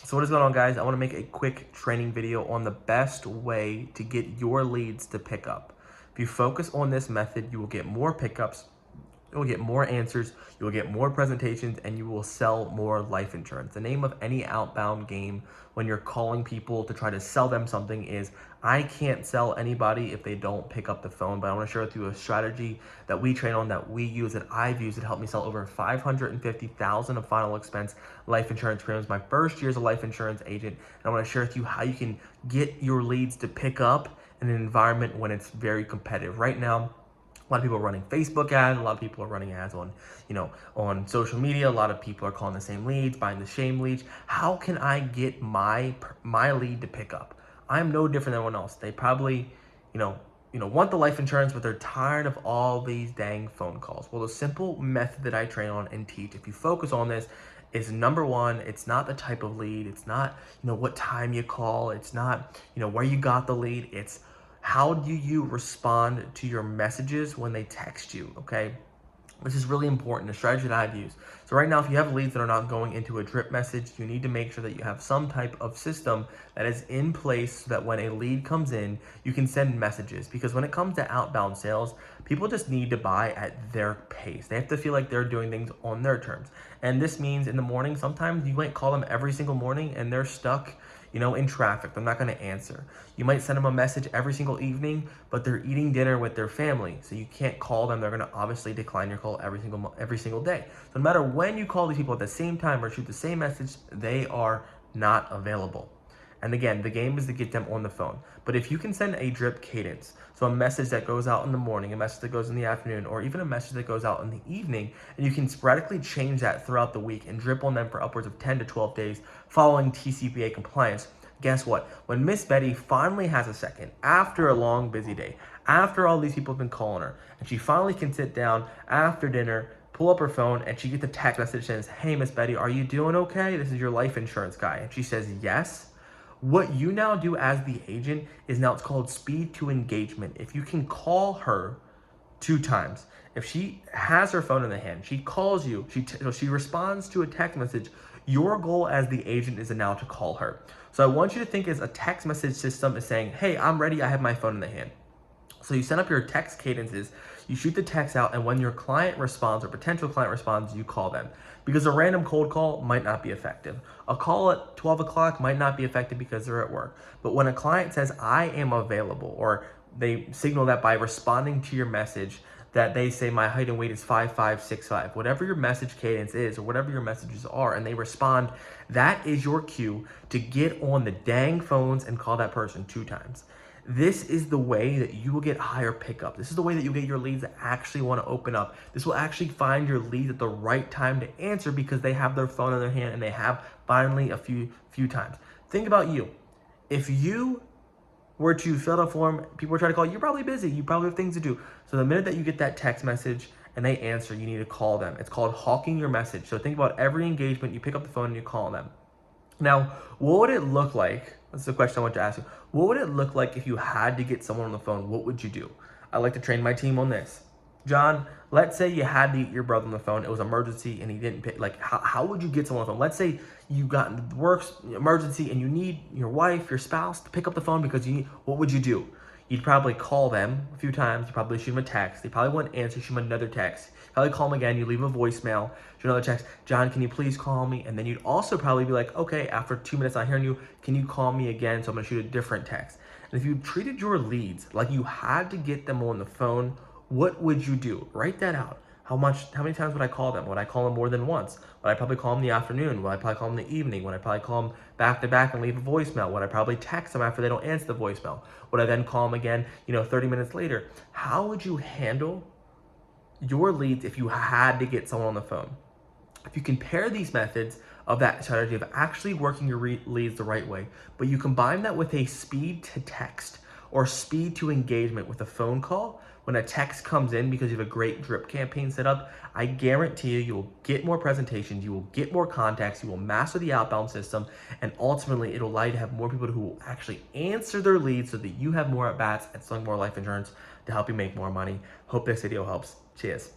So what is going on, guys? I want to make a quick training video on the best way to get your leads to pick up. If you focus on this method, you will get more pickups, you will get more answers, you will get more presentations, and you will sell more life insurance. The name of any outbound game when you're calling people to try to sell them something is, I can't sell anybody if they don't pick up the phone. But I want to share with you a strategy that we train on, that we use, that I've used, that helped me sell over $550,000 of final expense life insurance premiums my first year as a life insurance agent. And I want to share with you how you can get your leads to pick up in an environment when it's very competitive. Right now, a lot of people are running Facebook ads. A lot of people are running ads on, on social media. A lot of people are calling the same leads, buying the same leads. How can I get my lead to pick up? I'm no different than anyone else. They probably, want the life insurance, but they're tired of all these dang phone calls. Well, the simple method that I train on and teach, if you focus on this, is number one, it's not the type of lead. It's not, what time you call. It's not, where you got the lead. It's how do you respond to your messages when they text you, okay? This is really important, a strategy that I've used. So right now, if you have leads that are not going into a drip message, you need to make sure that you have some type of system that is in place so that when a lead comes in, you can send messages. Because when it comes to outbound sales, people just need to buy at their pace. They have to feel like they're doing things on their terms. And this means in the morning, sometimes you might call them every single morning and they're stuck in traffic. They're not going to answer. You might send them a message every single evening, but they're eating dinner with their family, so you can't call them. They're going to obviously decline your call every single day. So no matter when you call these people at the same time or shoot the same message, they are not available. And again, the game is to get them on the phone. But if you can send a drip cadence, so a message that goes out in the morning, a message that goes in the afternoon, or even a message that goes out in the evening, and you can sporadically change that throughout the week and drip on them for upwards of 10 to 12 days following TCPA compliance, guess what? When Miss Betty finally has a second, after a long, busy day, after all these people have been calling her, and she finally can sit down after dinner, pull up her phone, and she gets a text message that says, hey, Miss Betty, are you doing okay? This is your life insurance guy. And she says, yes. What you now do as the agent is now it's called speed to engagement. If you can call her 2 times, if she has her phone in the hand, she calls you, she responds to a text message, your goal as the agent is now to call her. So I want you to think as a text message system is saying, hey, I'm ready, I have my phone in the hand. So you set up your text cadences, you shoot the text out, and when your client responds or potential client responds, you call them. Because a random cold call might not be effective. A call at 12 o'clock might not be effective because they're at work. But when a client says, I am available, or they signal that by responding to your message, that they say my height and weight is 5'5", 6'5", whatever your message cadence is or whatever your messages are, and they respond, that is your cue to get on the dang phones and call that person 2 times. This is the way that you will get higher pickup. This is the way that you'll get your leads that actually want to open up. This will actually find your leads at the right time to answer because they have their phone in their hand and they have finally a few times. Think about you. If you were to fill out a form, people are trying to call you, you're probably busy. You probably have things to do. So the minute that you get that text message and they answer, you need to call them. It's called hawking your message. So think about every engagement, you pick up the phone and you call them. Now, what would it look like? That's the question I want to ask you. What would it look like if you had to get someone on the phone? What would you do? I like to train my team on this. John, let's say you had to get your brother on the phone. It was an emergency and he didn't pick. Like, how would you get someone on the phone? Let's say you got the work emergency and you need your wife, your spouse to pick up the phone because you need, what would you do? You'd probably call them a few times. You probably shoot them a text. They probably wouldn't answer. Shoot them another text. Probably call them again. You leave a voicemail. Shoot another text. John, can you please call me? And then you'd also probably be like, okay, after 2 minutes not hearing you, can you call me again? So I'm going to shoot a different text. And if you treated your leads like you had to get them on the phone, what would you do? Write that out. How many times would I call them? Would I call them more than once? Would I probably call them in the afternoon? Would I probably call them in the evening? Would I probably call them back to back and leave a voicemail? Would I probably text them after they don't answer the voicemail? Would I then call them again, 30 minutes later? How would you handle your leads if you had to get someone on the phone? If you compare these methods of that strategy of actually working your leads the right way, but you combine that with a speed to text or speed to engagement with a phone call, when a text comes in because you have a great drip campaign set up, I guarantee you will get more presentations, you will get more contacts, you will master the outbound system, and ultimately it'll allow you to have more people who will actually answer their leads so that you have more at-bats and selling more life insurance to help you make more money. Hope this video helps. Cheers.